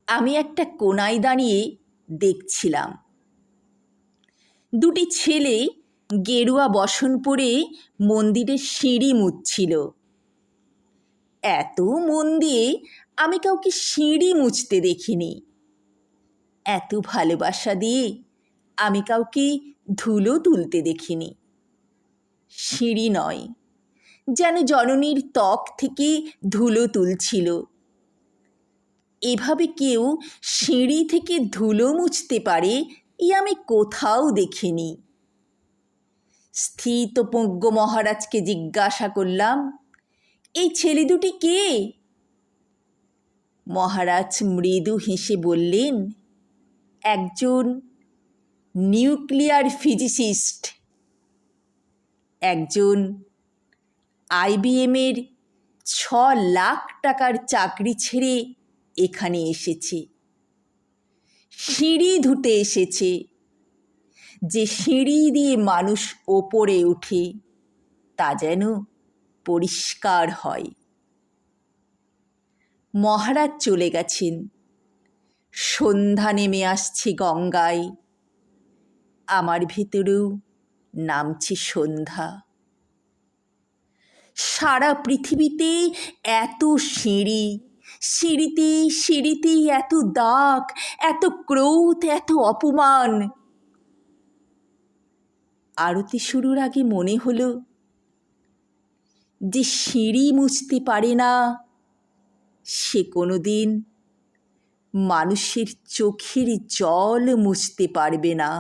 আমি একটা কোণায় দাঁড়িয়ে দেখছিলাম দুটি ছেলে গেরুয়া বসন পরে মন্দিরের সিঁড়ি মুছছিল। এত মন দিয়ে আমি কাউকে সিঁড়ি মুছতে দেখিনি। এত ভালোবাসা দিয়ে আমি কাউকে ধুলো তুলতে দেখিনি। সিঁড়ি নয়, যেন জননীর ত্বক থেকে ধুলো তুলছিল। এভাবে কেউ সিঁড়ি থেকে ধুলো মুছতে পারে আমি কোথাও দেখিনি। স্থিতপ্রজ্ঞ মহারাজকে জিজ্ঞাসা করলাম, এই ছেলে দুটি কে? মহারাজ মৃদু হেসে বললেন, একজন নিউক্লিয়ার ফিজিসিস্ট, একজন IBM-এর 6 লাখ টাকার চাকরি ছেড়ে এখানে এসেছে। সিঁড়ি ধুতে এসেছে, যে সিঁড়ি দিয়ে মানুষ ওপরে ওঠে তা যেন পরিষ্কার হয়। মহারাজ চলে গেছেন। সন্ধ্যা নেমে আসছে গঙ্গায়। আমার ভেতরেও নামছে সন্ধ্যা। সারা পৃথিবীতে এত সিঁড়ি, সিঁড়িতে সিঁড়িতে এত দাগ, এত ক্রোধ, এত অপমান। আরতি শুরুর আগে মনে হলো, যে সিঁড়ি মুছতে পারে না সে কোনোদিন মানুষের চোখের জল মুছতে পারবে না।